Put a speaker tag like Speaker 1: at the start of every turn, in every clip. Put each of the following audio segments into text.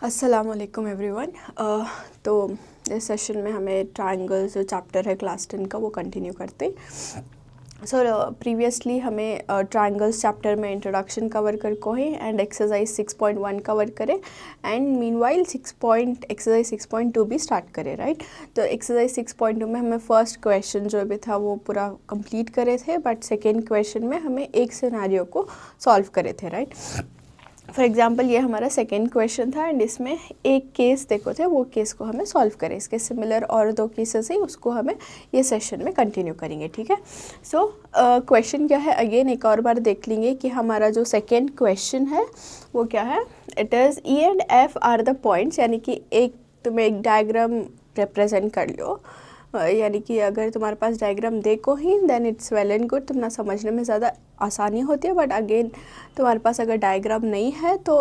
Speaker 1: अस्सलाम वालेकुम एवरीवन। तो इस सेशन में हमें ट्रायंगल्स जो चैप्टर है क्लास 10 का वो कंटिन्यू करते हैं। प्रीवियसली हमें ट्रायंगल्स चैप्टर में इंट्रोडक्शन कवर कर को है एंड एक्सरसाइज 6.1 कवर करें एंड मीनवाइल एक्सरसाइज 6.2 भी स्टार्ट करें, राइट। तो एक्सरसाइज 6.2 में हमें फर्स्ट क्वेश्चन जो भी था वो पूरा कंप्लीट करे थे, बट सेकेंड क्वेश्चन में हमें एक सिनेरियो को सॉल्व करे थे, राइट। फॉर एग्जांपल ये हमारा सेकेंड क्वेश्चन था एंड इसमें एक केस देखो थे, वो केस को हमें सॉल्व करें। इसके सिमिलर और दो केसेस ही उसको हमें ये सेशन में कंटिन्यू करेंगे, ठीक है। सो क्वेश्चन क्या है, अगेन एक और बार देख लेंगे कि हमारा जो सेकेंड क्वेश्चन है वो क्या है। It is E and F are the points, यानी कि एक तुम्हें एक डायग्राम रिप्रेजेंट कर लो, यानी कि अगर तुम्हारे पास डायग्राम देखो ही then it's well and good, तुम ना समझने में ज़्यादा आसानी होती है। बट अगेन तुम्हारे पास अगर डायग्राम नहीं है तो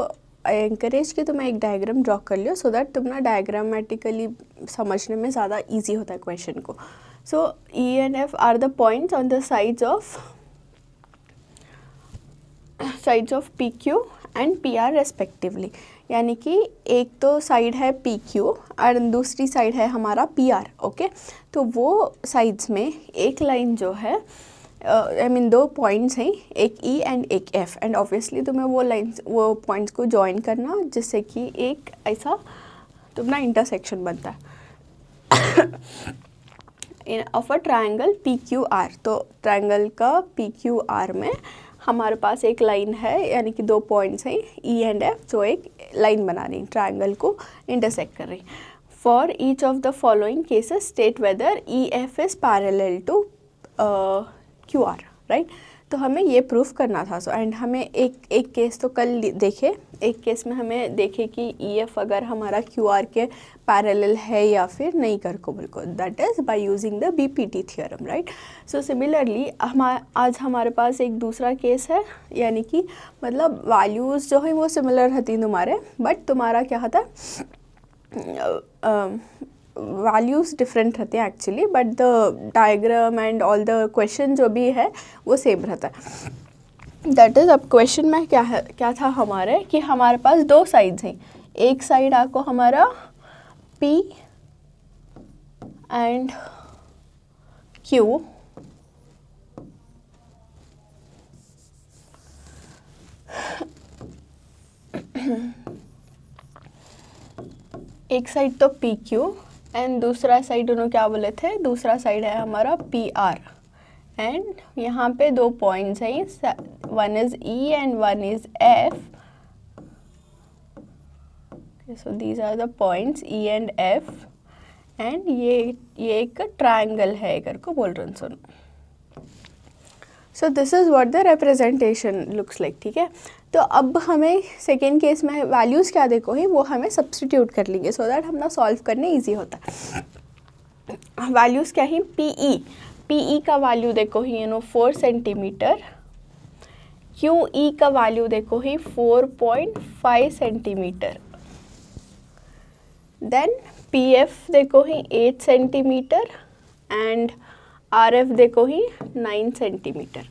Speaker 1: आई एनकरेज कि तुम एक डायग्राम ड्रॉ कर लियो, सो दैट तुम ना डायग्रामेटिकली समझने में ज़्यादा ईजी होता है क्वेश्चन को। So E and F are the points on the sides of P Q and P R respectively, यानी कि एक तो साइड है पी क्यू और दूसरी साइड है हमारा पी आर, ओके। तो वो साइड्स में एक लाइन जो है आई मीन दो पॉइंट्स हैं, एक ई एंड एक एफ, एंड ऑब्वियसली तुम्हें वो लाइन्स वो पॉइंट्स को जॉइन करना जिससे कि एक ऐसा तुम्हारा इंटरसेक्शन बनता है of a triangle P Q R. तो ट्रायंगल का पी क्यू आर में हमारे पास एक लाइन है, यानी कि दो पॉइंट्स हैं ई एंड एफ, जो एक लाइन बना रही ट्रायंगल को इंटरसेक्ट कर रही। For each of the following cases state whether E F is parallel to Q R, right. तो हमें ये प्रूफ करना था। सो एंड हमें एक केस तो कल देखे, एक केस में हमें देखे कि ई एफ अगर हमारा क्यू आर के पैरेलल है या फिर नहीं कर को, बिल्कुल that is by using the BPT theorem, right. So similarly आज हमारे पास एक दूसरा केस है, यानी कि मतलब वैल्यूज़ जो है वो सिमिलर रहती तुम्हारे, बट तुम्हारा क्या होता है वैल्यूज़ डिफरेंट रहते हैं actually, but the diagram and all the question जो भी है वो सेम रहता है। दैट इज़ अब क्वेश्चन में क्या था हमारे कि हमारे पास दो साइड्स हैं, एक साइड आपको हमारा P एंड Q, एक साइड तो पी क्यू एंड दूसरा साइड उन्होंने क्या बोले थे, दूसरा साइड है हमारा पी आर, एंड यहाँ पे दो पॉइंट्स हैं, one is E and one is F. So these are the points E and F, and ये एक ट्रायंगल है करके बोल रहे हैं सुनो। So this is what the representation looks like, ठीक है। तो अब हमें सेकेंड केस में वैल्यूज़ क्या देखो ही वो हमें सब्सटीट्यूट कर लेंगे, सो दैट हम ना सॉल्व करने इजी होता है। वैल्यूज़ क्या ही, पी ई का वैल्यू देखो ही 4 सेंटीमीटर, क्यू ई का वैल्यू देखो ही 4.5 सेंटीमीटर, देन पी एफ देखो ही 8 सेंटीमीटर एंड आर एफ देखो ही 9 सेंटीमीटर।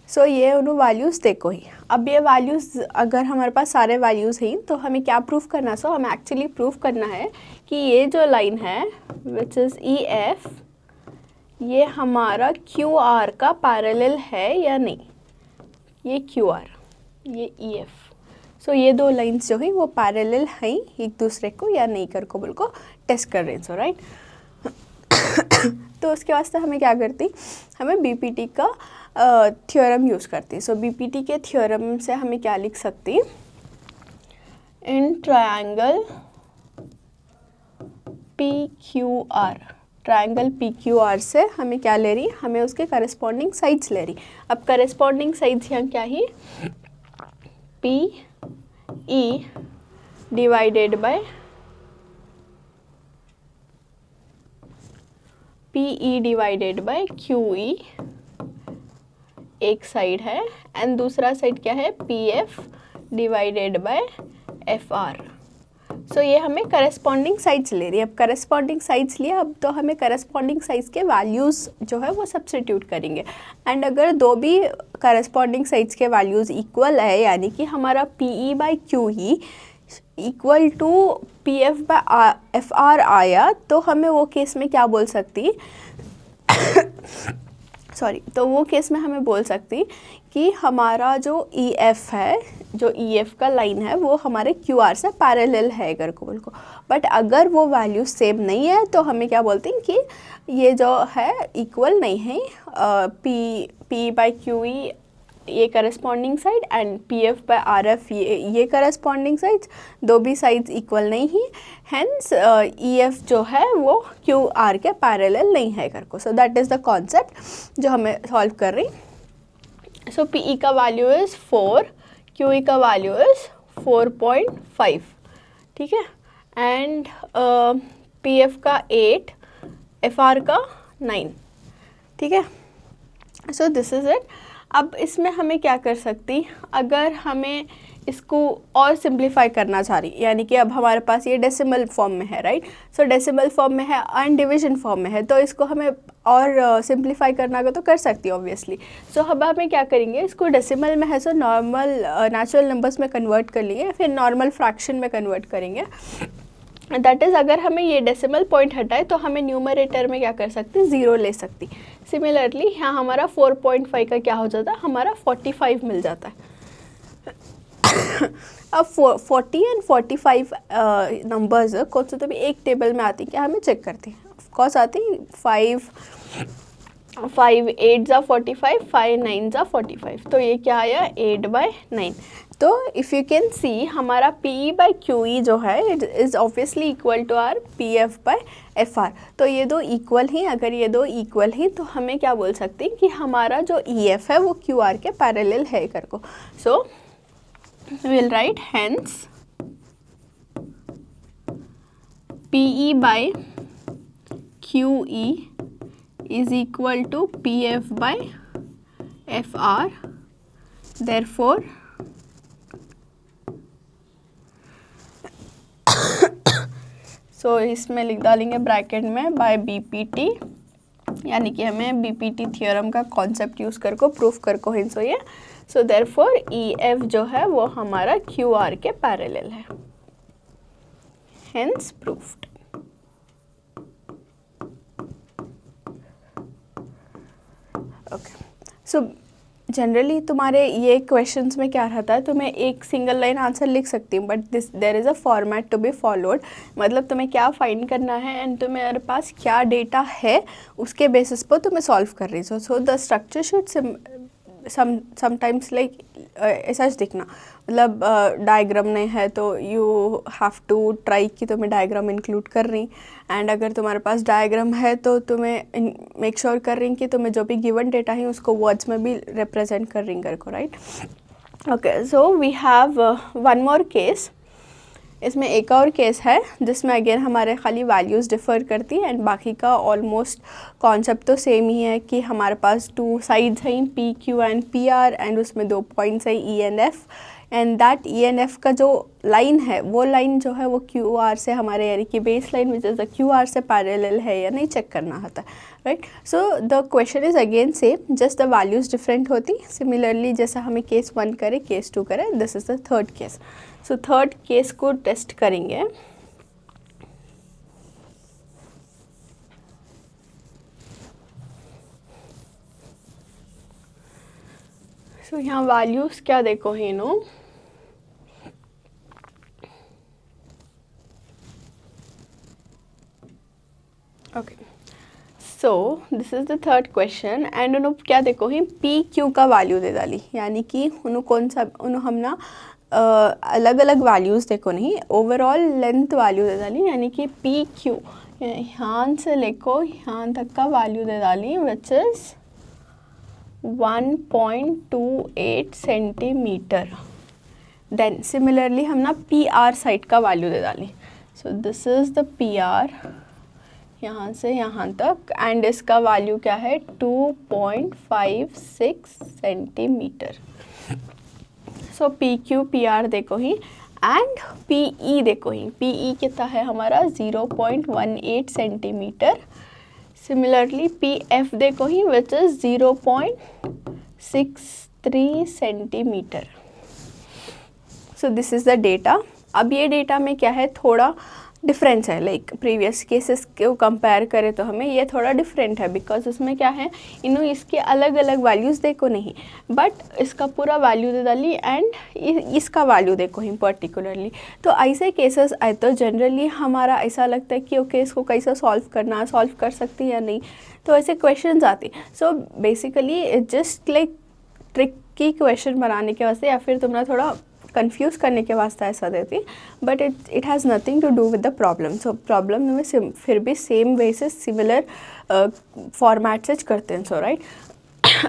Speaker 1: सो ये उन्होंने वैल्यूज़ देखो ही। अब ये वैल्यूज़ अगर हमारे पास सारे वैल्यूज़ हैं तो हमें क्या प्रूफ करना है, सो हमें एक्चुअली प्रूफ करना है कि ये जो लाइन है विच इज़ ई एफ, ये हमारा क्यू आर का पैरेलल है या नहीं, ये क्यू आर, ये ई एफ। सो ये दो लाइन्स जो हैं वो पैरेलल हैं एक दूसरे को या नहीं कर को बिल्कुल टेस्ट कर रहे हैं, सो राइट। तो उसके वास्ते हमें क्या करती, हमें बीपीटी का थ्योरम यूज़ करती। सो बीपीटी के थ्योरम से हमें क्या लिख सकती, इन triangle P Q are, triangle P Q are से हमें क्या ले रही, हमें उसके करस्पॉन्डिंग साइड्स ले रही। अब करस्पॉन्डिंग साइड्स यहाँ क्या ही, P E divided by PE divided by QE एक साइड है, एंड दूसरा साइड क्या है, PF divided by FR। So ये हमें करस्पॉन्डिंग साइड्स ले रही है। अब करस्पॉन्डिंग साइड्स लिए, अब तो हमें करस्पॉन्डिंग साइड्स के वैल्यूज़ जो है वो सब्स्टिट्यूट करेंगे, एंड अगर दो भी करस्पॉन्डिंग साइड्स के वैल्यूज़ इक्वल है, यानी कि हमारा PE by QE equal to PF/FR आया तो हमें वो केस में क्या बोल सकती सॉरी, तो वो केस में हमें बोल सकती कि हमारा जो EF है, जो EF का लाइन है वो हमारे QR से पैरेलल है अगर को बोल को। बट अगर वो वैल्यू सेम नहीं है तो हमें क्या बोलते हैं कि ये जो है इक्वल नहीं है, P/QE ये करस्पॉन्डिंग साइड एंड PF/RF ये करस्पॉन्डिंग साइड्स, दो भी साइड्स इक्वल नहीं ही, हेंस EF जो है वो QR के पैरेलल नहीं है कर को। सो दैट इज़ द कॉन्सेप्ट जो हमें सॉल्व कर रही। सो PE का वैल्यू इज़ 4, QE का वैल्यू इज़ 4.5, ठीक है, एंड PF का 8, FR का 9, ठीक है। So this is it. अब इसमें हमें क्या कर सकती, अगर हमें इसको और सिंप्लीफाई करना चाह रही, यानी कि अब हमारे पास ये डेसिमल फॉर्म में है, राइट। सो डेसिमल फॉर्म में है एंड डिवीजन फॉर्म में है, तो इसको हमें और सिंप्लीफाई करना होगा तो कर सकती है ऑब्वियसली। सो अब हमें क्या करेंगे, इसको डेसिमल में है सो नॉर्मल नेचुरल नंबर्स में कन्वर्ट कर लेंगे, फिर नॉर्मल फ्रैक्शन में कन्वर्ट करेंगे। दैट इज़ अगर हमें ये डेसिमल पॉइंट हटाए तो हमें न्यूमरेटर में क्या कर सकते, 0 ले सकती। सिमिलरली यहाँ हमारा 4.5 का क्या हो जाता है, हमारा 45 मिल जाता है। अब 40 एंड 45 नंबर्स कौन से तो भी एक टेबल में आती हैं, क्या हमें चेक करते हैं, ऑफकोर्स आती हैं। 5 8 जा 45, 5 9 जा 45, तो ये क्या आया 8/9। तो इफ़ यू कैन सी हमारा PE/QE जो है it is obviously equal to R PF/FR। तो ये दो इक्वल ही, अगर ये दो इक्वल ही तो हमें क्या बोल सकते हैं कि हमारा जो EF है वो QR के पैरेलल है कर को। So will write hence PE/QE is equal to PF/FR, therefore सो इसमें लिख डालेंगे ब्रैकेट में बाय BPT, यानी कि हमें BPT थियोरम का कॉन्सेप्ट यूज़ कर को प्रूफ कर को हिंस ये। सो देयरफॉर EF जो है वो हमारा QR के पैरेलल है, hence proofed. Okay, so generally तुम्हारे ये क्वेश्चंस में क्या रहता है, तुम्हें एक सिंगल लाइन आंसर लिख सकती हूँ, but this there is a format to be followed. मतलब तुम्हें क्या फाइंड करना है एंड तुम्हारे पास क्या डेटा है उसके बेसिस पर तुम्हें सॉल्व कर रही हो। So the structure should sometimes like ऐसा दिखना, मतलब डायग्राम नहीं है तो यू हैव टू ट्राई कि तुम्हें डायग्राम इंक्लूड कर रही, एंड अगर तुम्हारे पास डायग्राम है तो तुम्हें मेक श्योर कर रही कि तुम्हें जो भी गिवन डेटा है उसको वर्ड्स में भी रिप्रेजेंट कर रही कर को, right. Okay, so we have one more case. इसमें एक और केस है जिसमें अगेन हमारे खाली वैल्यूज़ डिफ़र करती है एंड बाकी का ऑलमोस्ट कॉन्सेप्ट तो सेम ही है कि हमारे पास 2 साइड्स हैं PQ एंड PR, एंड उसमें 2 पॉइंट्स है E and F, and that E and F का जो लाइन है वो लाइन जो है वो QR से हमारे यानी कि base line which is the QR से पैरेलल है या नहीं चेक करना होता, right. So the question is again same, just the values different होती। सिमिलरली जैसा हमें केस 1 करे, केस 2 करे, this is the third case. So third case को टेस्ट करेंगे। सो यहाँ वैल्यूज़ क्या देखो ही no, okay, so this is the third question and उन्होंने क्या देखो ही PQ का वैल्यू दे डाली, यानी कि उन्होंने कौन सा हम ना अलग अलग वैल्यूज़ देखो नहीं, ओवरऑल लेंथ वैल्यू दे डाली, यानी कि PQ यहाँ से लेको यहाँ तक का वैल्यू दे डाली which is 1.28 centimetre. Then similarly हम ना PR साइड का वैल्यू दे डाली। So this is the PR यहाँ से यहाँ तक, एंड इसका वैल्यू क्या है 2.56 सेंटीमीटर। सो PQ PR देखो ही एंड PE देखो ही, PE कितना है हमारा 0.18 सेंटीमीटर। सिमिलरली PF देखो ही which is 0.63 centimetre. So this is the data अब ये डेटा में क्या है, थोड़ा डिफरेंस है, लाइक प्रीवियस केसेस को कंपेयर करें तो हमें ये थोड़ा डिफरेंट है, बिकॉज उसमें क्या है, इन्हों इसके अलग अलग वैल्यूज़ देखो नहीं, बट इसका पूरा वैल्यू दे डाली एंड इसका वैल्यू देखो ही पर्टिकुलरली। तो ऐसे केसेस आए तो जनरली हमारा ऐसा लगता है कि ओके इसको कैसे सॉल्व कर सकती है या नहीं, तो ऐसे क्वेश्चंस आते। So basically just like tricky question बनाने के वास्ते या फिर तुम्हारा थोड़ा कंफ्यूज करने के वास्ते ऐसा देती, but it has nothing to do with the problem. So problem में फिर भी सेम वे से सिमिलर फॉर्मेट से करते हैं। सो राइट,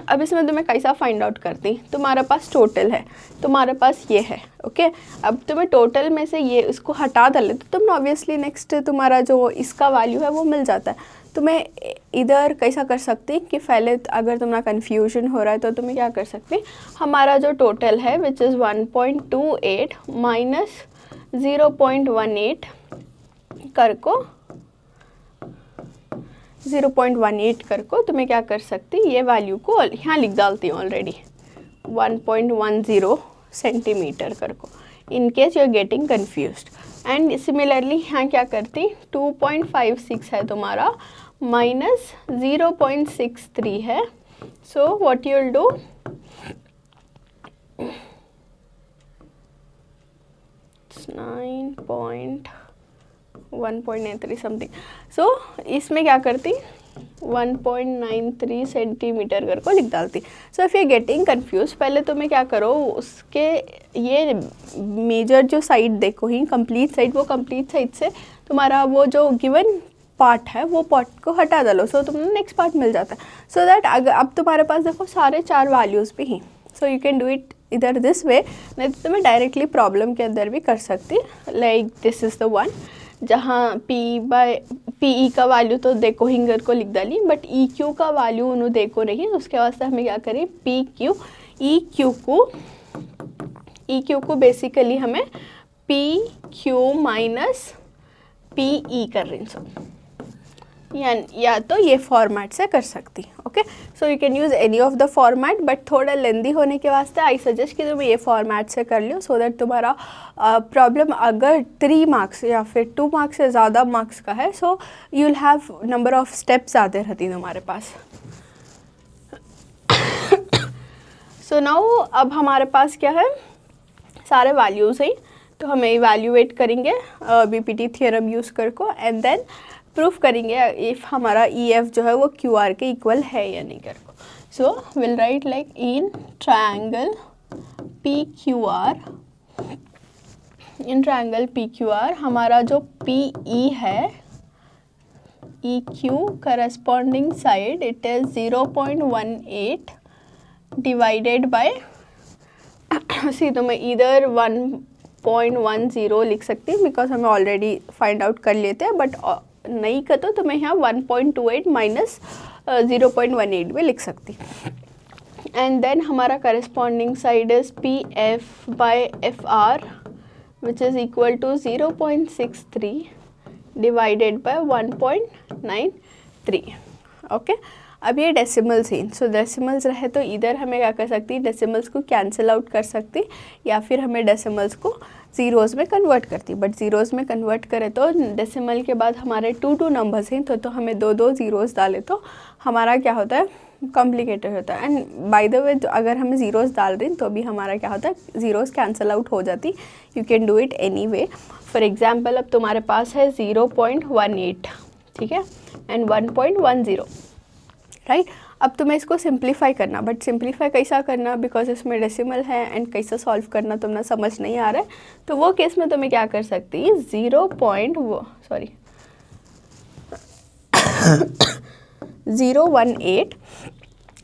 Speaker 1: अब इसमें तुम्हें कैसा फाइंड आउट करती, तुम्हारे पास टोटल है, तुम्हारे पास ये है, ओके अब तुम्हें टोटल में से ये इसको हटा डाले तो तुम ऑब्वियसली नेक्स्ट तुम्हारा जो इसका वैल्यू है वो मिल जाता है। तुम्हें इधर कैसा कर सकती कि पहले अगर तुम्हारा कन्फ्यूजन हो रहा है तो तुम्हें क्या कर सकते, हमारा जो टोटल है विच इज़ 1.28 माइनस 0.18 कर को 0.18 कर को तुम्हें क्या कर सकती, ये वैल्यू को यहाँ लिख डालती हूँ ऑलरेडी 1.10 सेंटीमीटर कर को, in case you are getting confused. And similarly यहाँ क्या करती, 2.56 है तुम्हारा माइनस 0.63 है। So what you will do, it's 1.83 something. So इसमें क्या करती, 1.93 सेंटीमीटर कर को लिख डालती। So if you getting confuse, पहले तुम्हें क्या करो, उसके ये मेजर जो साइड देखो ही कंप्लीट साइड, वो कंप्लीट साइड से तुम्हारा वो जो गिवन पार्ट है वो पार्ट को हटा डालो, सो तुम्हें नेक्स्ट पार्ट मिल जाता है। सो दैट अगर अब तुम्हारे पास देखो सारे 4 वैल्यूज़ भी हैं, so you can do it इधर दिस वे, नहीं तो तुम्हें डायरेक्टली प्रॉब्लम के अंदर भी कर सकती, like this is the one जहाँ पी का वैल्यू तो देखो हिंगर को लिख डाली, बट ई क्यू का वैल्यू उन्होंने देखो नहीं, उसके वास्ते हमें क्या करें, पी क्यू ई क्यू को बेसिकली हमें P Q minus P E कर रही हूँ, या तो ये फॉर्मेट से कर सकती। Okay, so you can use any of the format, but थोड़ा लेंदी होने के वास्ते आई सजेस्ट कि तुम ये फॉर्मेट से कर लो, सो दैट तुम्हारा प्रॉब्लम अगर 3 मार्क्स या फिर 2 मार्क्स से ज़्यादा मार्क्स का है, so you will have number of steps आते रहती तुम्हारे पास। सो नाउ अब हमारे पास क्या है, सारे वैल्यूज़ हैं, तो हमें इवैल्यूएट करेंगे बीपीटी थ्योरम यूज़ कर को, एंड देन प्रूफ करेंगे इफ़ हमारा ई एफ जो है वो क्यू आर के इक्वल है या नहीं कर को। So will write like in triangle P Q R, in triangle P Q R हमारा जो पी ई है, E Q corresponding side it is 0.18 divided by C, तो मैं इधर 1.10 लिख सकती हूँ बिकॉज हमें ऑलरेडी फाइंड आउट कर लेते हैं, बट नहीं कर तो मैं यहाँ 1.28 माइनस 0.18 भी लिख सकती। एंड देन हमारा corresponding side is P F by F R which is equal to 0.63 divided by 1.93। Okay, अब ये डेसिमल्स हैं, सो डेसिमल्स रहे तो इधर हमें क्या कर सकती, डेसिमल्स को कैंसिल आउट कर सकती, या फिर हमें डेसिमल्स को ज़ीरोज़ में कन्वर्ट करती। बट ज़ीरोज़ में कन्वर्ट करें तो डेसिमल के बाद हमारे 2 नंबर्स हैं, तो हमें 2 ज़ीरोज़ डालें तो हमारा क्या होता है, कॉम्प्लिकेटेड होता है। एंड बाय द वे अगर हम ज़ीरोज़ डाल रहे हैं तो भी हमारा क्या होता है, ज़ीरोज़ कैंसिल आउट हो जाती। You can do it any way. For example अब तुम्हारे पास है 0.18, ठीक है, एंड 1.10, राइट। अब तुम्हें इसको सिंप्लीफाई करना, बट सिंप्लीफाई कैसा करना, बिकॉज इसमें डेसिमल है एंड कैसा सॉल्व करना तुम्हें समझ नहीं आ रहा है, तो वो केस में तुम्हें क्या कर सकती है, 0.018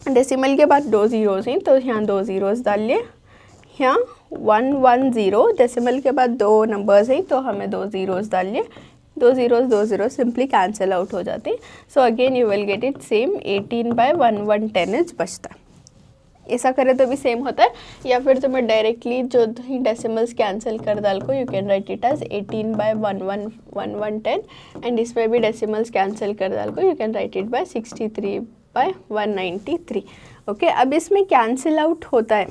Speaker 1: डेसिमल के बाद 2 ज़ीरोज़ हैं, तो यहाँ 2 ज़ीरोज़ डालिए, यहाँ 110 डेसिमल के बाद 2 नंबर्स हैं, तो हमें 2 ज़ीरोज़ डालिए, 2 ज़ीरोज़ सिंपली कैंसिल आउट हो जाते हैं। So again you will get it same 18/110 बचता है। ऐसा करें तो भी सेम होता है, या फिर तुम्हें डायरेक्टली जो ही डेसिमल्स कैंसिल कर डाल को you can write it as 18/110, and इसमें भी डेसिमल्स कैंसिल कर डाल को you can write it by 63/193। Okay, अब इसमें कैंसिल आउट होता है,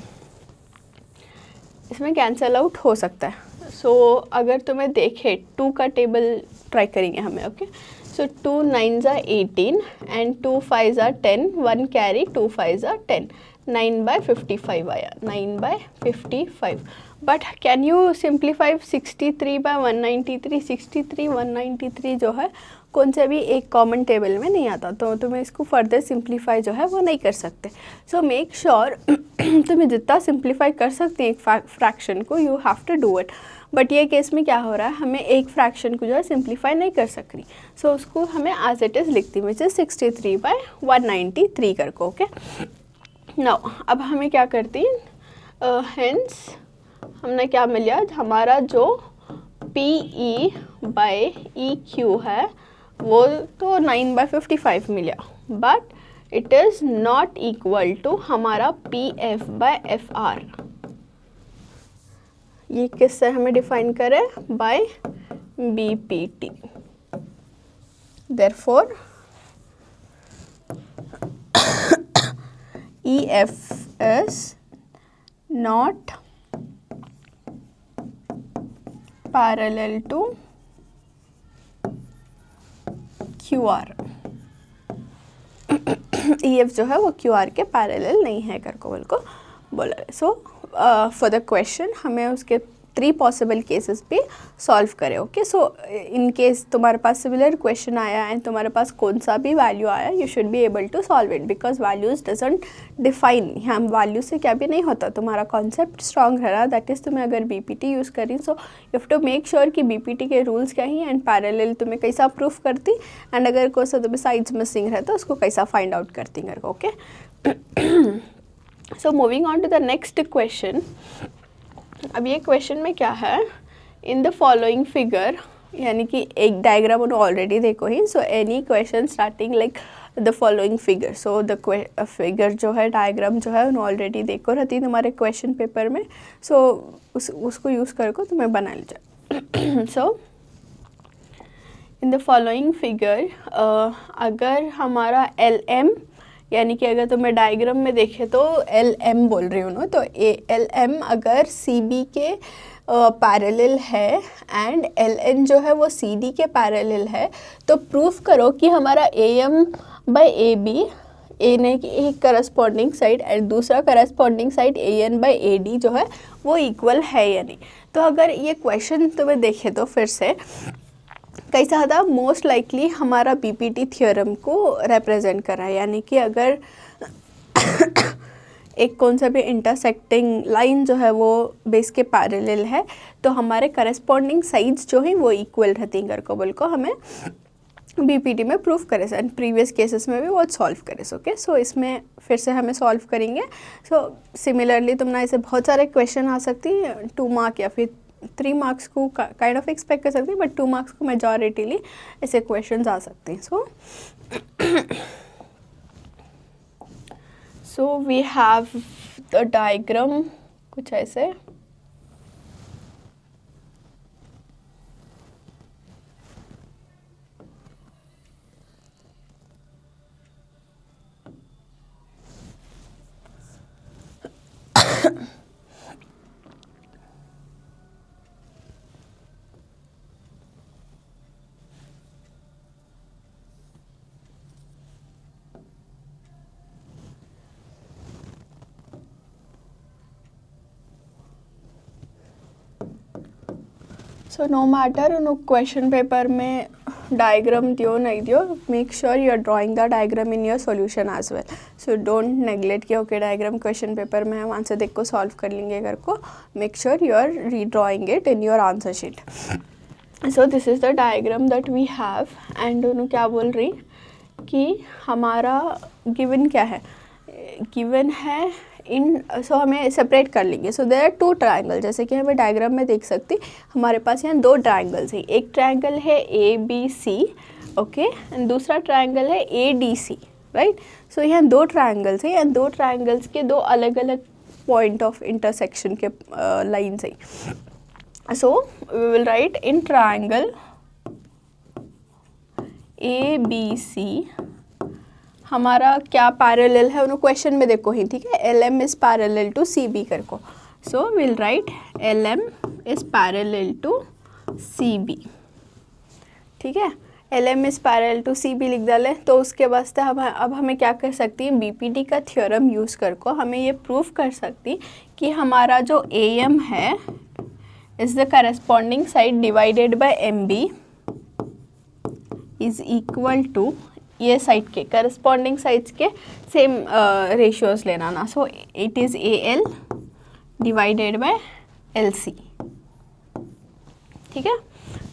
Speaker 1: इसमें कैंसिल आउट हो सकता है, सो अगर तुम्हें देखे 2 का टेबल ट्राई करेंगे हमें, okay. So 2 9s are 18 and 2 5s are 10, 1 carry 2 5s are 10, 9/55 आया, 9/55। But can you simplify 63/193? 63 193 जो है कौन से भी एक कॉमन टेबल में नहीं आता, तो तुम्हें इसको फर्दर सिंप्लीफाई जो है वो नहीं कर सकते। सो मेक श्योर तुम्हें जितना सिंप्लीफाई कर सकते हैं एक फ्रैक्शन को, you have to do it. But ये केस में क्या हो रहा है, हमें एक फ्रैक्शन को जो है सिंप्लीफाई नहीं कर सक रही, सो उसको हमें एज इट इज़ लिखती विच इज 63/193 करके, ओके। नाउ अब हमें क्या करती हैं, हेंस हमने क्या मिला, हमारा जो PE/EQ है वो तो 9/55 मिला, but it is not equal to हमारा PF/FR। ये किससे हमें डिफाइन करें, by BPT। Therefore EF is not parallel to QR। EF जो है वो QR के पैरेलल नहीं है करको बिल्कुल बोला है। सो फॉर द क्वेश्चन हमें उसके 3 पॉसिबल केसेस पे सॉल्व करें, ओके। सो इन केस तुम्हारे पास सिमिलर क्वेश्चन आया एंड तुम्हारे पास कौन सा भी वैल्यू आया, you should be able to solve it, because values doesn't define, हम वैल्यू से क्या भी नहीं होता, तुम्हारा कॉन्सेप्ट स्ट्रॉन्ग है ना। दैट इज़ तुम्हें अगर BPT यूज़ करी, so you have to make sure कि BPT के रूल्स क्या ही एंड पैरेलल तुम्हें कैसा प्रूफ करती, एंड अगर कोई सा तुम्हें साइड्स मिसिंग रहता तो उसको कैसा फाइंड आउट करती करके, okay. So moving on to the next question. अब ये क्वेश्चन में क्या है, इन द फॉलोइंग फिगर, यानी कि एक डायग्राम उन्होंने ऑलरेडी देखो ही, so any question starting like the following figure, so the figure जो है डायग्राम जो है उन्होंने ऑलरेडी देखो रहती तुम्हारे क्वेश्चन पेपर में, सो उसको यूज़ करके तुम्हें बना लीजिए। सो इन द फॉलोइंग फिगर अगर हमारा LM, यानी कि अगर तुम्हें डायग्राम में देखे तो LM बोल रही हूँ ना, तो LM अगर CB के पैरेलल है एंड LN जो है वो CD के पैरेलल है, तो प्रूफ करो कि हमारा AM/AB, A ने की एक करस्पॉन्डिंग साइड एंड दूसरा करस्पॉन्डिंग साइड AN/AD जो है वो इक्वल है या नहीं। तो अगर ये क्वेश्चन तुम्हें देखे तो फिर से कैसा था, मोस्ट लाइकली हमारा BPT थ्योरम को रिप्रेजेंट कर रहा है, यानी कि अगर एक कौन सा भी इंटरसेक्टिंग लाइन जो है वो बेस के पैरेलल है तो हमारे करस्पॉन्डिंग साइड्स जो हैं वो इक्वल रहती हैं करको बोल को हमें BPT में प्रूफ करे एंड प्रीवियस केसेस में भी वो सॉल्व करे, ओके। सो इसमें फिर से हमें सॉल्व करेंगे। सो सिमिलरली तुमने ऐसे बहुत सारे क्वेश्चन आ सकती हैं 2 मार्क या फिर 3 मार्क्स को काइंड ऑफ एक्सपेक्ट कर सकते हैं, बट 2 मार्क्स को मेजॉरिटीली ऐसे क्वेश्चंस आ सकते हैं। So we have the diagram कुछ ऐसे, सो नो मैटर उन क्वेश्चन पेपर में डायग्राम दियो नहीं दियो, make sure you are drawing the diagram in your solution as well. So don't neglect कि ओके डायग्राम क्वेश्चन पेपर में है वहाँ से देख को सॉल्व कर लेंगे घर को, make sure you are redrawing it in your answer sheet. So this is the diagram that we have and उन्होंने क्या बोल रही कि हमारा गिवन क्या है, गिवन है इन, सो हमें सेपरेट कर लेंगे। सो देयर आर 2 ट्रायंगल, जैसे कि हमें डायग्राम में देख सकते हमारे पास यहाँ 2 ट्रायंगल्स हैं, एक ट्रायंगल है ABC, ओके, एंड दूसरा ट्रायंगल है ADC, राइट। सो यहाँ 2 ट्रायंगल्स हैं एंड 2 ट्रायंगल्स के 2 अलग अलग पॉइंट ऑफ इंटरसेक्शन के लाइन्स हैं। So we will write in triangle ABC हमारा क्या पैरेलल है उन्होंने क्वेश्चन में देखो ही, ठीक है। LM is parallel to CB कर को, so will write LM is parallel to CB, ठीक है। LM is parallel to CB लिख डाले, तो उसके वास्ते अब हमें क्या कर सकती है, BPD का थ्योरम यूज़ कर को हमें ये प्रूफ कर सकती कि हमारा जो AM है is the corresponding side divided by MB is equal to, ये साइड के करस्पॉन्डिंग साइड्स के सेम रेशियोज लेना ना, so it is AL divided by LC, ठीक है।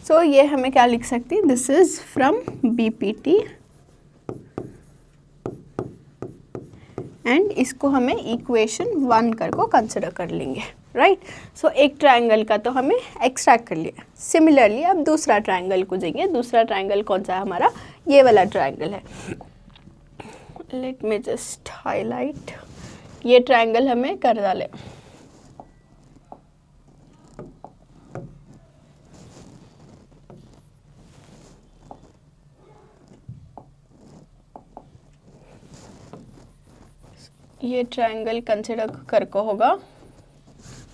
Speaker 1: सो ये हमें क्या लिख सकती है, this is from BPT and इसको हमें इक्वेशन 1 कर को कंसिडर कर लेंगे, राइट। सो एक ट्रायंगल का तो हमें एक्सट्रैक्ट कर लिया। सिमिलरली अब दूसरा ट्रायंगल को जाएंगे। दूसरा ट्रायंगल कौन सा है हमारा, ये वाला ट्रायंगल है। लेट मी जस्ट हाईलाइट, ये ट्रायंगल हमें कर डाले। ये ट्रायंगल कंसिडर कर को होगा।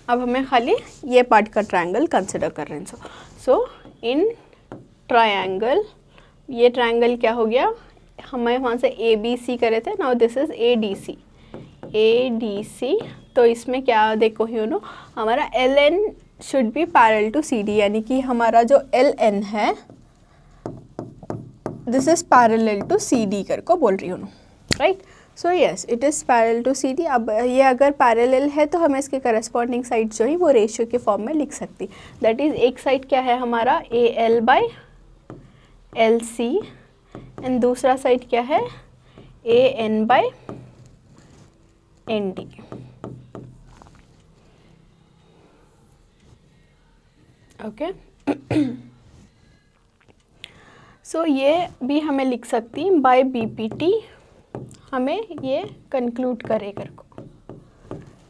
Speaker 1: अब हमें खाली ये पार्ट का ट्रायंगल कंसिडर कर रहे हैं। सो इन ट्रायंगल, ये ट्रायंगल क्या हो गया, हमें वहाँ से ABC करे थे, नाउ दिस इज ADC। तो इसमें क्या देखो नो, हमारा LN should be parallel to CD, यानी कि हमारा जो LN है this is parallel to CD कर को बोल रही हूँ, right. So yes, it is parallel to CD। अब ये अगर पैरेलल है तो हमें इसके करस्पॉन्डिंग साइड जो है वो रेशियो के फॉर्म में लिख सकती। दैट इज़ एक साइड क्या है हमारा AL बाय LC एंड दूसरा साइड क्या है AN bye ND। Okay, so ये भी हमें लिख सकती बाय BPT, हमें ये कंक्लूड करे कर को,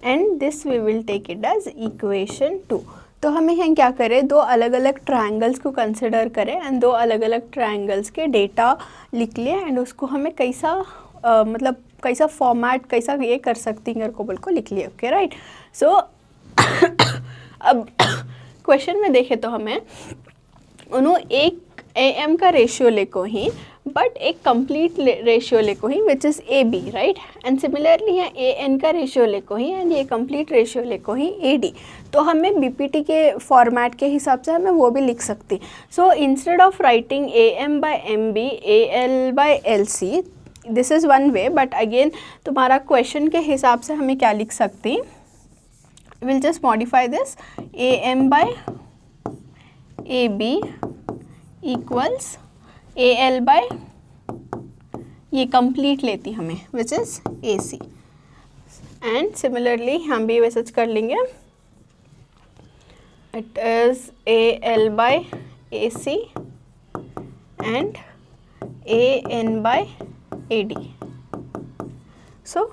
Speaker 1: and this we will take it as equation 2। तो हमें यहाँ क्या करें, दो अलग अलग ट्रायंगल्स को कंसिडर करें एंड दो अलग अलग ट्रायंगल्स के डेटा लिख लिए एंड उसको हमें कैसा मतलब कैसा फॉर्मेट कैसा ये कर सकती हैं को बिल्कुल लिख लिए। Okay, right. सो अब क्वेश्चन में देखें तो हमें उन्होंने एक AM का रेशियो लेको ही बट एक कंप्लीट रेशियो लेको ही which is AB, right. And similarly यहाँ AN का रेशियो लेको ही एंड ये कंप्लीट रेशियो लेको ही AD। तो हमें BPT के फॉर्मेट के हिसाब से हमें वो भी लिख सकती। So instead of writing AM by MB AL by LC, this is one way, but again तुम्हारा क्वेश्चन के हिसाब से हमें क्या लिख सकती, will just modify this, AM by AB equals AL by, ये कंप्लीट लेती हमें which is AC, and similarly हम भी वैसे कर लेंगे, it is AL by AC and AN by AD। So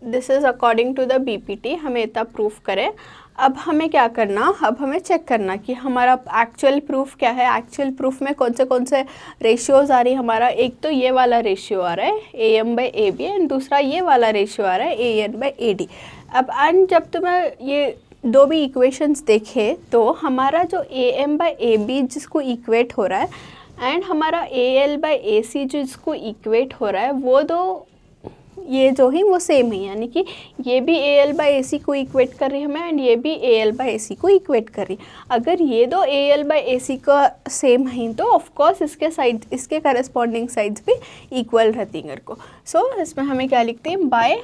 Speaker 1: this is according to the BPT, हमें इतना प्रूफ करें। अब हमें क्या करना, अब हमें चेक करना कि हमारा एक्चुअल प्रूफ क्या है। एक्चुअल प्रूफ में कौन से रेशियोज़ आ रही है हमारा, एक तो ये वाला रेशियो आ रहा है AM बाय AB एंड दूसरा ये वाला रेशियो आ रहा है AN बाय AD। अब एंड जब तुम्हें ये दो भी इक्वेशंस देखे तो हमारा जो AM बाय AB जिसको इक्वेट हो रहा है एंड हमारा AL बाय AC जिसको इक्वेट हो रहा है, वो दो ये जो ही वो सेम है, यानी कि ये भी AL बाय AC को इक्वेट कर रही है हमें एंड ये भी AL बाय AC को इक्वेट कर रही। अगर ये दो AL बाय AC का सेम है तो ऑफ कोर्स इसके साइड, इसके करस्पॉन्डिंग साइड्स भी इक्वल रहती हैं को। सो इसमें हमें क्या लिखते हैं, बाय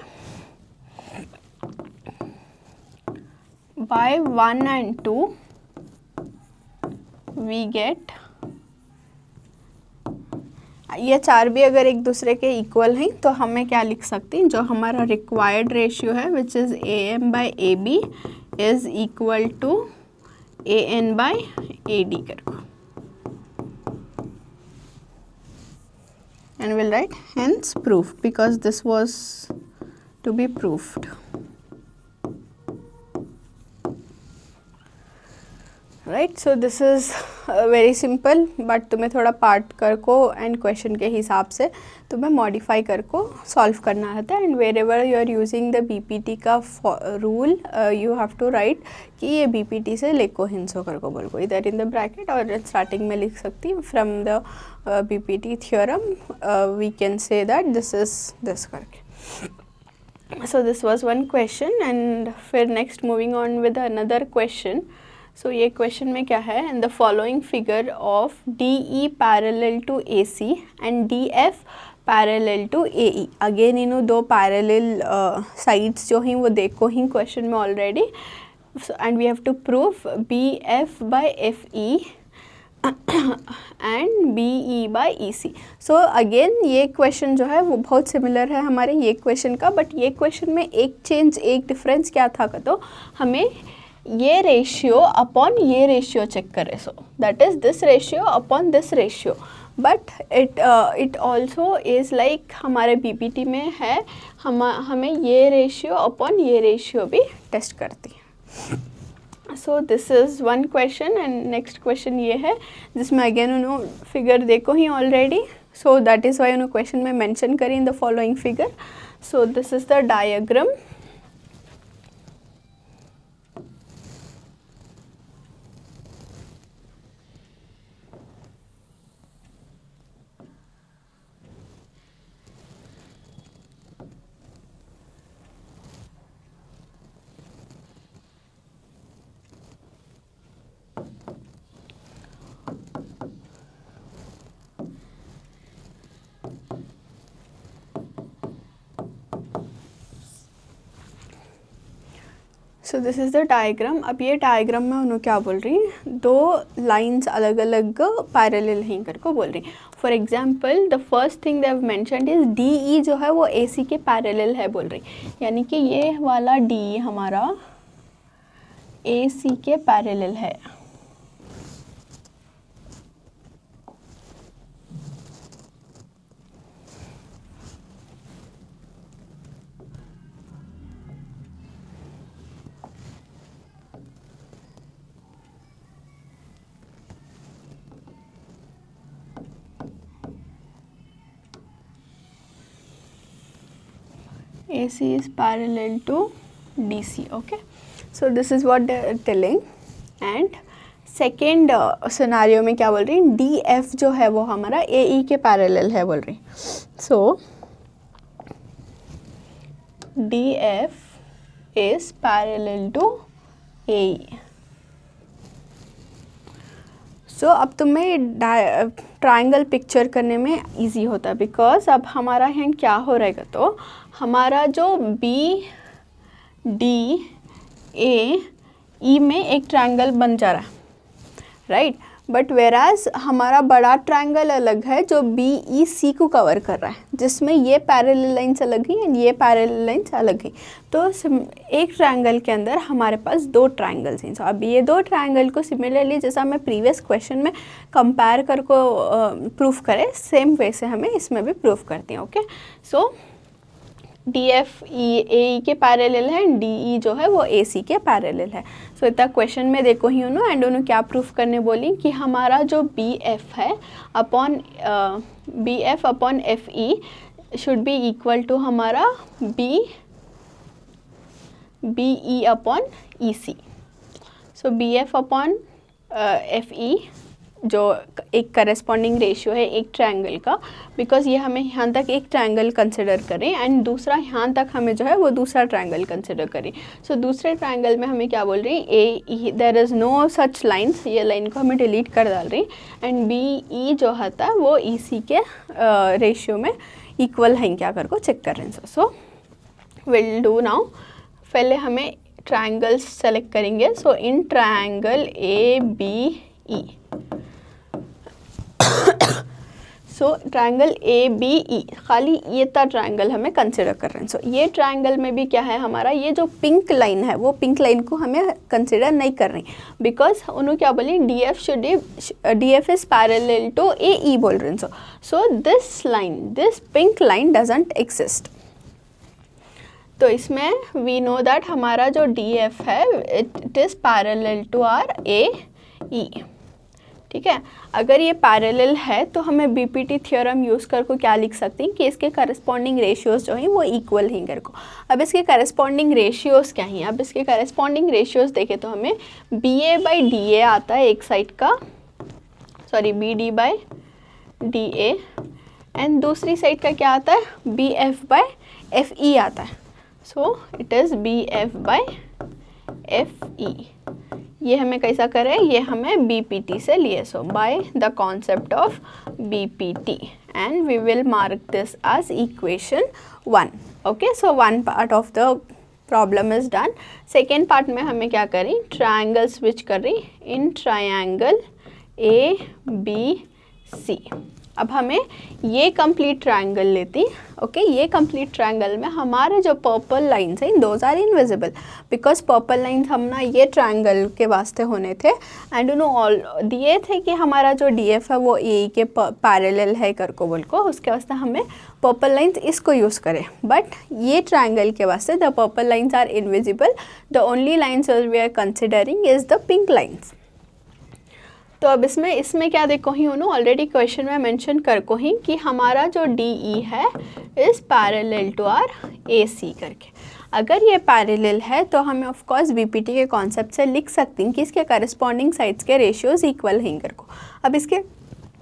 Speaker 1: 1 and 2 वी गेट, ये चार भी अगर एक दूसरे के इक्वल हैं तो हमें क्या लिख सकते हैं, जो हमारा रिक्वायर्ड रेशियो है which is AM by AB is equal to AN by AD करको, and will write hence proof because this was to be proofed. Right. So this is very simple, but तुम्हें थोड़ा part कर को and question के हिसाब से तुम्हें modify कर को सॉल्व करना रहता है. And wherever you are using the BPT का rule, you have to write कि ये बीपीटी से लेको हिंसो कर को बोल को इधर इन द ब्रैकेट, और स्टार्टिंग में लिख सकती हूँ from the BPT theorem we can say that this is this करके. So this was one question, and फिर next moving on with another question. So ये question में क्या है, in the following figure of DE parallel to AC and DF parallel to AE. Again इन्हों दो parallel sides जो हैं वो देखो ही question में already. So, and we have to prove BF by FE and BE by EC. So again ये question जो है वो बहुत सिमिलर है हमारे ये क्वेश्चन का, बट ये क्वेश्चन में एक चेंज, एक डिफरेंस क्या था का, तो हमें ये रेशियो अपॉन ये रेशियो चेक करें. So that is this ratio upon this ratio, but it also is like हमारे बीपीटी में है, हमें ये रेशियो अपॉन ये रेशियो भी टेस्ट करती है. So this is one question. And next question ये है जिसमें अगेन उन्होंने फिगर देखो ही already. So that is why उन्होंने क्वेश्चन में मेंशन करी in the following figure. So this is the diagram. So this is the diagram. अब ये डायग्राम में उन्होंने क्या बोल रही हैं, दो लाइंस अलग अलग पैरेलल हैं करके बोल रही हैं. For example the first thing they have mentioned is DE जो है वो AC के पैरेलल है बोल रही, यानी कि ये वाला DE हमारा AC के पैरेलल है. AC is parallel to DC. Okay, so this is what they are telling. And second scenario में क्या बोल रही हैं, DF जो है वो हमारा AE के पैरेलल है बोल रही. सो DF is parallel to AE. सो अब तुम्हें ट्राइंगल पिक्चर करने में इजी होता है, बिकॉज अब हमारा यहाँ क्या हो रहेगा, तो हमारा जो BDAE में एक ट्राइंगल बन जा रहा है, राइट. बट वेराज हमारा बड़ा ट्राइंगल अलग है जो BEC को कवर कर रहा है, जिसमें ये पैरेलल लाइन्स अलग ही एंड ये पैरेलल लाइन्स अलग ही. तो एक ट्राइंगल के अंदर हमारे पास दो ट्राइंगल्स हैं. अब ये दो ट्राइंगल को सिमिलरली जैसा हमें प्रीवियस क्वेश्चन में कंपेयर कर को प्रूफ करें, सेम वे से हमें इसमें भी प्रूफ करते हैं. ओके, सो DF AE के पैरेलल है एंड DE जो है वो AC के पैरेलल है. सो इतना क्वेश्चन में देखो ही उन्होंने एंड उन्होंने क्या प्रूफ करने बोली कि हमारा जो BF है upon BF upon FE should be equal to हमारा BE upon EC. So BF upon FE जो एक करस्पॉन्डिंग रेशियो है एक ट्रायंगल का, बिकॉज ये हमें यहाँ तक एक ट्रायंगल कंसिडर करें एंड दूसरा यहाँ तक हमें जो है वो दूसरा ट्रायंगल कंसिडर करें. सो दूसरे ट्रायंगल में हमें क्या बोल रही हैं, there is no such lines, ये लाइन को हमें डिलीट कर डाल रही एंड BE जो होता है वो EC के रेशियो में इक्वल है क्या कर को चेक कर रहे हैं. सो विल डू नाउ, पहले हमें ट्रायंगल्स सेलेक्ट करेंगे. So in triangle ABE, so triangle ABE खाली ये था ट्रायंगल हमें कंसिडर कर रहे हैं. सो ये ट्रायंगल में भी क्या है हमारा, ये जो पिंक लाइन है वो पिंक लाइन को हमें कंसिडर नहीं कर रही, बिकॉज उन्होंने क्या बोली DF is parallel to AE बोल रहे हैं. So this line, this pink line doesn't exist. तो इसमें वी नो दैट हमारा जो DF है it is parallel to R E. ठीक है, अगर ये पैरेलल है तो हमें बीपीटी थ्योरम यूज़ करके क्या लिख सकते हैं कि इसके करस्पॉन्डिंग रेशियोज जो हैं वो इक्वल हैं करको। अब इसके करस्पॉन्डिंग रेशियोज क्या हैं? अब इसके करस्पॉन्डिंग रेशियोज देखें तो हमें B A by D A आता है एक साइड का, sorry B D by D A, and दूसरी साइड का क्या आता है? B F by F E आता है। So it is B F by F E. ये हमें कैसा करें? ये हमें बीपीटी से लिए, so by the concept of BPT, and we will mark this as equation 1। Okay, so one part of the problem is done. Second part में हमें क्या करें? ट्रायंगल स्विच कर रही in triangle A B C. अब हमें ये complete triangle लेती। ओके, ये कंप्लीट ट्रायंगल में हमारे जो पर्पल लाइन्स हैं those are invisible, because purple lines हम ना ये ट्रायंगल के वास्ते होने थे, एंड यू नो ऑल दिए थे कि हमारा जो डीएफ है वो ए के पैरेलल है करको बोल को, उसके वास्ते हमें पर्पल लाइन्स इसको यूज़ करें। बट ये ट्रायंगल के वास्ते the purple lines are invisible, the only lines we are considering is the pink lines. तो अब इसमें क्या देखो ही उन्होंने ऑलरेडी क्वेश्चन में मेंशन कर को ही कि हमारा जो डी ई है is parallel to R A सी करके। अगर ये पैरेलल है तो हमें ऑफ कोर्स बीपीटी के कॉन्सेप्ट से लिख सकते हैं कि इसके करस्पॉन्डिंग साइड्स के रेशियोज इक्वल हैं कर को। अब इसके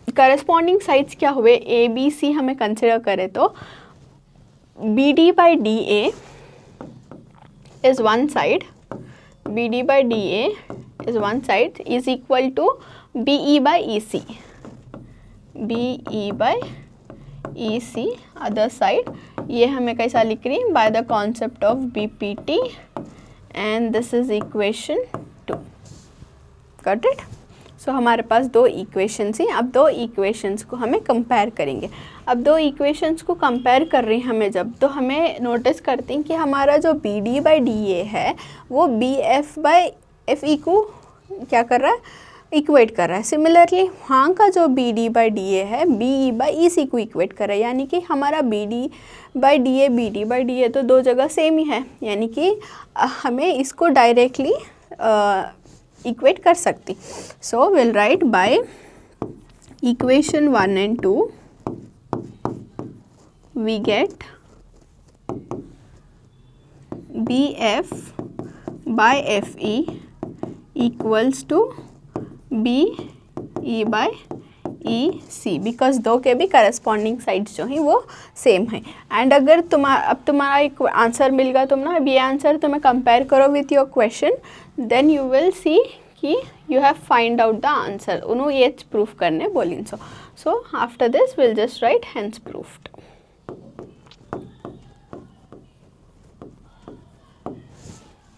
Speaker 1: करस्पॉन्डिंग साइड्स क्या हुए? ए बी सी हमें कंसिडर करें तो B D by D A is one side, B D by D A is one side is equal to B E by E C, B E by E C other side. ये हमें कैसा लिख रही? By the concept of B P T, and this is equation 2। Got it? So हमारे पास दो equations हैं। अब दो इक्वेशंस को हमें कंपेयर करेंगे। अब दो इक्वेशंस को कंपेयर कर रही हैं हमें जब, तो हमें नोटिस करते हैं कि हमारा जो B D by D A है वो B F by F E को क्या कर रहा है? इक्वेट कर रहा है। सिमिलरली वहाँ का जो B D by D A है बी ई बाई ई सी को इक्वेट कर रहा है, यानी कि हमारा B D by D A तो दो जगह सेम ही है, यानी कि हमें इसको डायरेक्टली इक्वेट कर सकती। So will write by equation 1 and 2 we get B F by F E equals to B E by E C, because दो के भी करस्पॉन्डिंग साइड्स जो हैं वो सेम हैं। एंड अगर तुम्हारा एक आंसर मिल गया, तुम ना अब ये आंसर तुम्हें कंपेयर करो with your question, then you will see कि you have find out the answer. उन्होंने ये प्रूफ करने बोलिन। So after this will just write hence proved.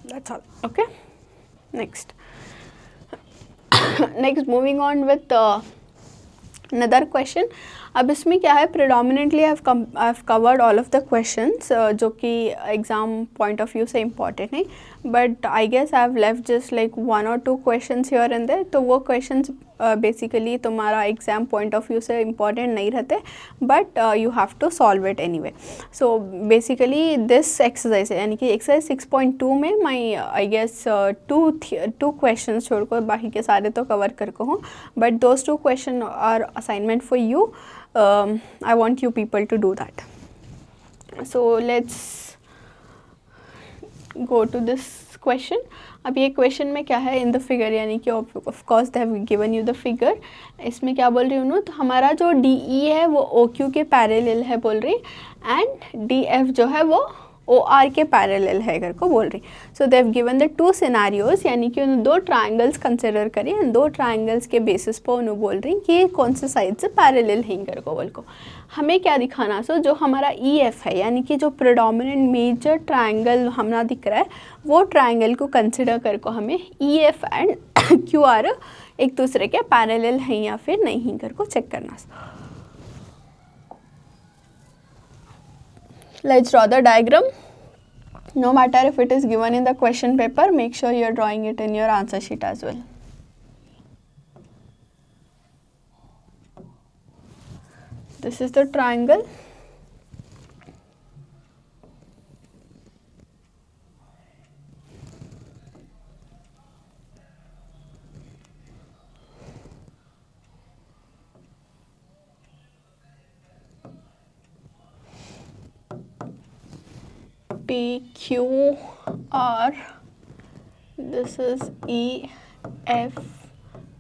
Speaker 1: That's all. Okay. Next. Next, moving on with another question. अब इसमें क्या है? Predominantly I have covered all of the questions जो कि एग्ज़ाम पॉइंट ऑफ व्यू से important है, but I guess I have left just like 1 or 2 questions here and there. तो वो क्वेश्चंस बेसिकली तुम्हारा एग्ज़ाम पॉइंट ऑफ व्यू से important नहीं रहते, but you have to solve it anyway. So basically this exercise है, यानी कि exercise 6.2 में मैं आई गेस टू क्वेश्चन छोड़कर बाकी के सारे तो कवर करके हूँ, but those 2 question are assignment for you. I want you people to do that. So let's go to this question. अब ये क्वेश्चन में क्या है? इन द फिगर, यानी कि of course they have given you the figure. इसमें क्या बोल रही हूँ ना, तो हमारा जो डी ई है वो ओ क्यू के पैरेलल है बोल रही, एंड डी एफ जो है वो ओ आर के पैरेलल है कर को बोल रही। So they have given the 2 scenarios, यानी कि उन्होंने 2 ट्रायंगल्स कंसिडर करी, एंड 2 ट्रायंगल्स के बेसिस पर उन्होंने बोल रही कि कौन से साइड से पैरेलल हैं कर को बोल को। हमें क्या दिखाना? सो जो हमारा ई एफ है, यानी कि जो प्रेडोमिनेंट मेजर ट्रायंगल हमारा दिख रहा है, वो ट्रायंगल को कंसिडर कर को हमें E F and Q R एक दूसरे के पैरेलल हैं या फिर नहीं कर को चेक करना। Let's draw the diagram. No matter if it is given in the question paper, make sure you are drawing it in your answer sheet as well. This is the triangle. PQR, this is EF,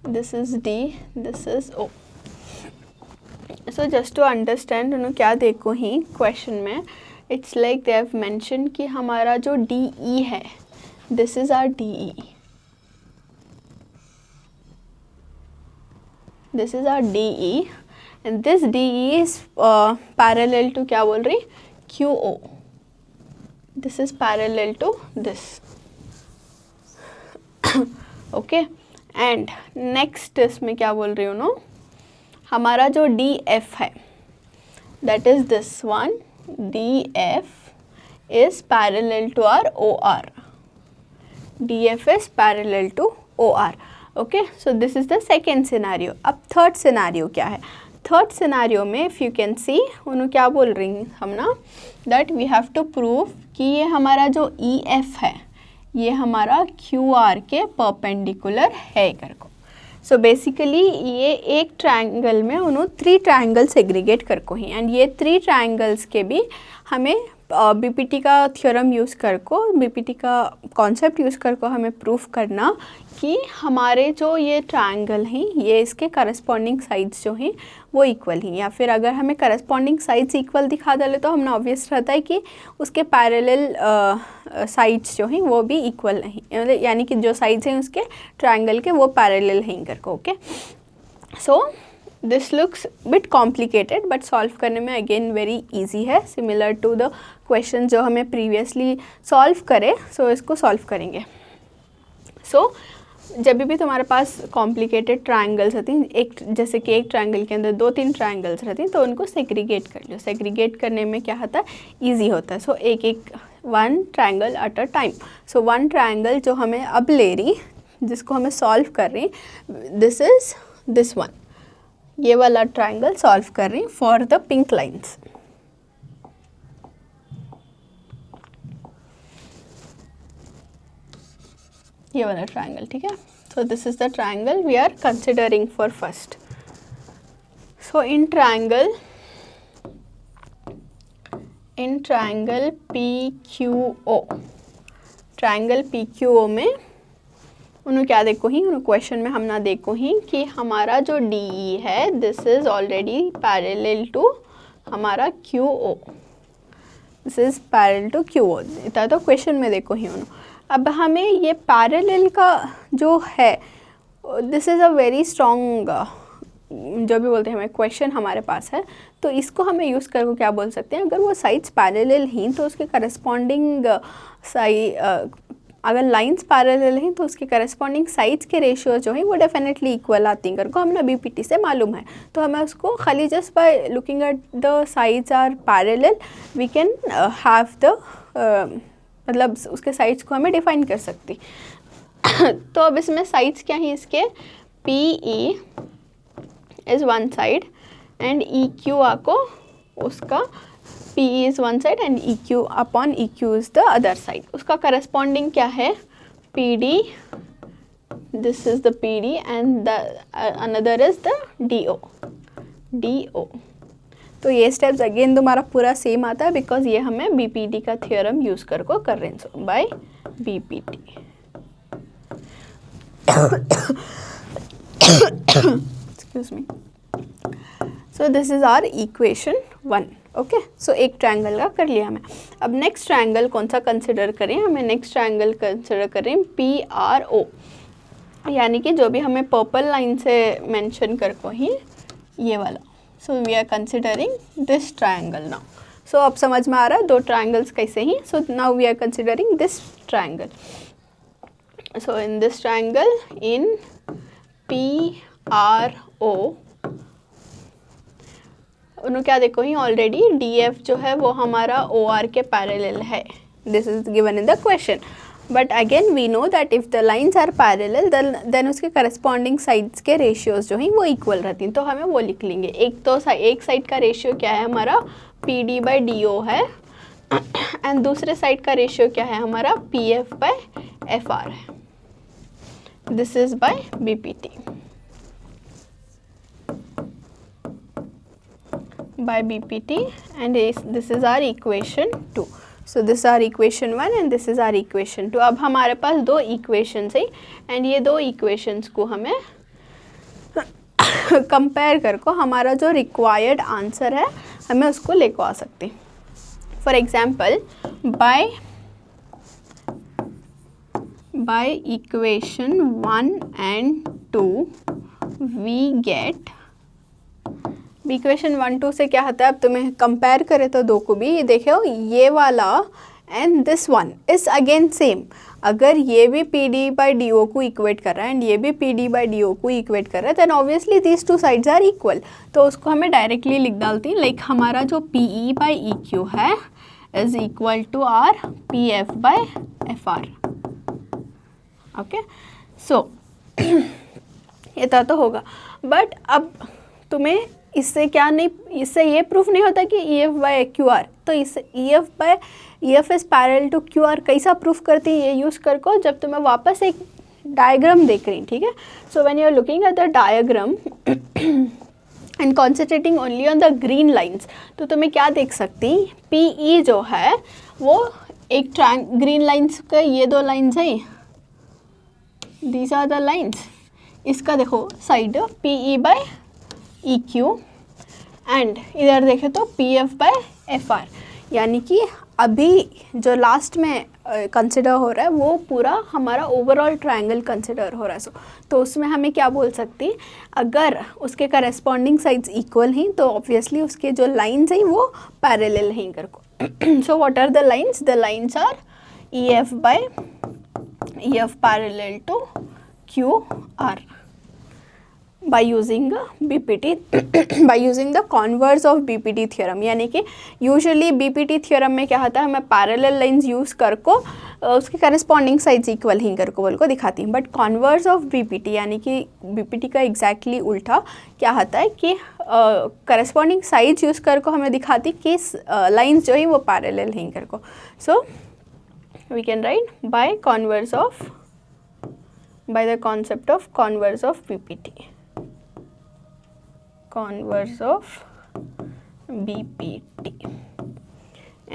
Speaker 1: this is D, this is O. So just to understand उन्होंने क्या देखो ही question में, it's like they have mention कि हमारा जो DE है, this is our DE, this is our DE and this DE is parallel to क्या बोल रही, QO. This is parallel to this. Okay, and next इसमें क्या बोल रही हूँ नो, हमारा जो DF है, that is this one, DF is parallel to our OR. DF is parallel to OR. Okay, so this is the second scenario. अब third scenario क्या है, थर्ड सिनारियो में इफ़ यू कैन सी, उन्होंने क्या बोल रही हैं हम ना, that we have to prove कि ये हमारा जो EF है ये हमारा QR के परपेंडिकुलर है करको. सो बेसिकली ये एक ट्रायंगल में उन्होंने 3 ट्रायंगल सेग्रीगेट करको ही, एंड ये 3 ट्रायंगल्स के भी हमें BPT का थ्योरम यूज़ करको, BPT का कॉन्सेप्ट यूज़ करको हमें प्रूफ करना कि हमारे जो ये ट्रायंगल हैं ये इसके करस्पॉन्डिंग साइड्स जो हैं वो इक्वल हैं, या फिर अगर हमें करस्पॉन्डिंग साइड्स इक्वल दिखा डाले तो हमने ऑब्वियस रहता है कि उसके पैरेलल साइड्स जो हैं वो भी इक्वल नहीं, यानी कि जो साइड्स हैं उसके ट्रायंगल के वो पैरेलल हैं करके. Okay, so this looks bit complicated but solve करने में अगेन वेरी इजी है, सिमिलर टू द क्वेश्चन जो हमें प्रीवियसली सॉल्व करे. सो इसको सॉल्व करेंगे. सो जब भी तुम्हारे पास कॉम्प्लिकेटेड ट्रायंगल्स होती हैं, एक जैसे कि एक ट्रायंगल के अंदर 2-3 ट्रायंगल्स रहती हैं, तो उनको सेग्रीगेट कर लो. सेग्रीगेट करने में क्या होता है, ईजी होता है. सो एक one triangle at a time. So one triangle जो हमें अब ले रही, जिसको हमें सॉल्व कर रही, दिस इज दिस वन, ये वाला ट्रायंगल सॉल्व कर रही फॉर द पिंक लाइन्स. ये वाला ट्रायंगल, ठीक है. So this is the triangle we are considering for first. So in triangle PQO, triangle PQO में उन्होंने क्या देखो ही, उन्होंने क्वेश्चन में हम ना देखो ही कि हमारा जो DE है this is already parallel to हमारा QO, this is parallel to QO, इतना तो क्वेश्चन में देखो ही उन्होंने. अब हमें ये पैरेलल का जो है, this is a very strong, जो भी बोलते हैं हमें क्वेश्चन हमारे पास है, तो इसको हमें यूज़ करके क्या बोल सकते हैं, अगर वो साइड्स पैरेलल हैं तो उसके करस्पॉन्डिंग अगर लाइंस पैरेलल हैं तो उसके करस्पॉन्डिंग साइड्स के रेशियो जो हैं वो डेफिनेटली इक्वल आती हैं करको हमने BPT से मालूम है. तो हमें उसको खाली just by looking at the sides are parallel we can have the मतलब उसके साइड्स को हमें डिफाइन कर सकती. तो अब इसमें साइड्स क्या हैं इसके, PE is one side and EQ आपको उसका PE is one side and EQ upon EQ is the other side. उसका करस्पॉन्डिंग क्या है, PD, this is the PD and the another is the DO. तो ये स्टेप्स अगेन तुम्हारा पूरा same आता है बिकॉज ये हमें BPT का थ्योरम यूज़ कर रहे हैं. So by BPT. Excuse me. So this is our equation 1. Okay, so एक ट्रायंगल का कर लिया हमें. अब नेक्स्ट ट्रायंगल कौन सा कंसिडर करें, हमें नेक्स्ट ट्रायंगल कंसिडर करें PRO, यानी कि जो भी हमें पर्पल लाइन से मेंशन कर को ही ये वाला. So we are considering this triangle now. So अब समझ में आ रहा है दो ट्रायंगल्स कैसे ही. So now we are considering this triangle. So in this triangle in PRO उन्होंने क्या देखो ही, ऑलरेडी DF जो है वो हमारा OR के पैरेलल है. This is given in the question. But again we know that if the lines are parallel then उसके करस्पॉन्डिंग साइड्स के रेशियोज जो हैं वो इक्वल रहती हैं. तो हमें वो लिख लेंगे. एक तो एक साइड का रेशियो क्या है हमारा, PD/DO है, एंड दूसरे साइड का रेशियो क्या है हमारा, PF/FR है. This is by BPT. by BPT and this is our equation 2. So this our equation 1 and this is our equation 2। अब हमारे पास दो इक्वेशंस है एंड ये दो इक्वेशंस को हमें कंपेयर करके हमारा जो रिक्वायर्ड आंसर है हमें उसको लेको आ सकते हैं। For example by equation 1 and 2 we get, equation 1 2 से क्या होता है, अब तुम्हें कंपेयर करें तो दो को भी, ये देखो ये वाला and this one is again same. अगर ये भी P D by D O को इक्वेट कर रहा है एंड ये भी P D by D O को इक्वेट कर रहा है, then obviously these two sides are equal. तो उसको हमें डायरेक्टली लिख डालती है, लाइक हमारा जो P E by E Q है is equal to R P F by F R. Okay, so ये तो होगा, बट अब तुम्हें इससे क्या नहीं, इससे ये प्रूफ नहीं होता कि E F by Q R, तो इससे E F is parallel to Q R कैसा प्रूफ करती है, ये यूज़ कर को जब तुम्हें वापस एक डायग्राम देख रही, ठीक है। So when you are looking at the diagram and concentrating only on the green lines, तो तुम्हें क्या देख सकती, पी ई जो है वो एक ग्रीन लाइन्स का ये दो लाइन्स है, दीज आर द लाइन्स। इसका देखो side P E by E Q and इधर देखें तो P F by F are, यानी कि अभी जो लास्ट में कंसिडर हो रहा है वो पूरा हमारा ओवरऑल ट्रायंगल कंसिडर हो रहा है। तो उसमें हमें क्या बोल सकती, अगर उसके करस्पॉन्डिंग साइड्स इक्वल हैं तो ऑब्वियसली उसके जो लाइन्स हैं वो पैरेलल हैं कर को। So what are the lines, the lines are E F by E F parallel to Q R by using BPT by using the converse of BPT theorem। यानी कि यूजुअली BPT थ्योरम में क्या होता है, हमें पैरेलल लाइंस यूज़ कर को उसके करस्पॉन्डिंग साइड्स इक्वल ही कर को बोल को दिखाती हैं, बट कॉन्वर्स ऑफ BPT यानी कि BPT का एग्जैक्टली उल्टा क्या होता है कि करस्पॉन्डिंग साइड्स यूज़ कर को हमें दिखाती कि लाइंस जो है वो पैरेलल ही कर को। So we can write by converse of, by the concept of converse of BPT, converse of BPT,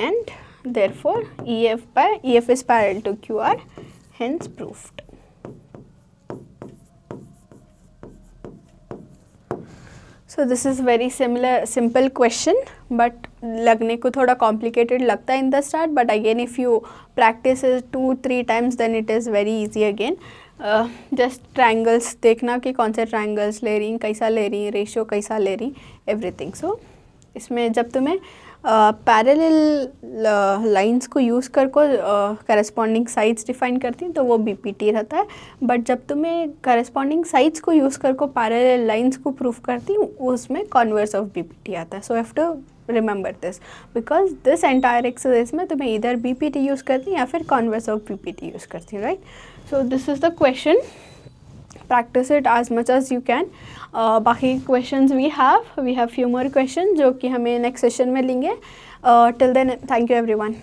Speaker 1: and therefore EF is parallel to QR, hence proved. So this is very simple question, but लगने को थोड़ा complicated लगता है in the start, but again if you practice it 2-3 times then it is very easy again। Just triangles देखना कि कौन से triangles ले रही, कैसा ले रही, रेशियो कैसा ले रही, एवरीथिंग। सो इसमें जब तुम्हें पैरेलल लाइंस को यूज़ कर को करस्पॉन्डिंग साइड्स डिफाइन करती हैं तो वो बीपीटी रहता है, बट जब तुम्हें करस्पॉन्डिंग साइड्स को यूज़ कर को पैरेलल लाइंस को प्रूफ करती उसमें कॉन्वर्स ऑफ बीपीटी आता है। So have to remember this, because this entire exercise में तुम्हें इधर बीपीटी यूज़ करती या फिर कॉन्वर्स ऑफ बीपीटी यूज़ करती, right. So this is the question, practice it as much as you can। बाकी questions we have few more questions जो कि हमें next session में लेंगे। Till then, thank you everyone।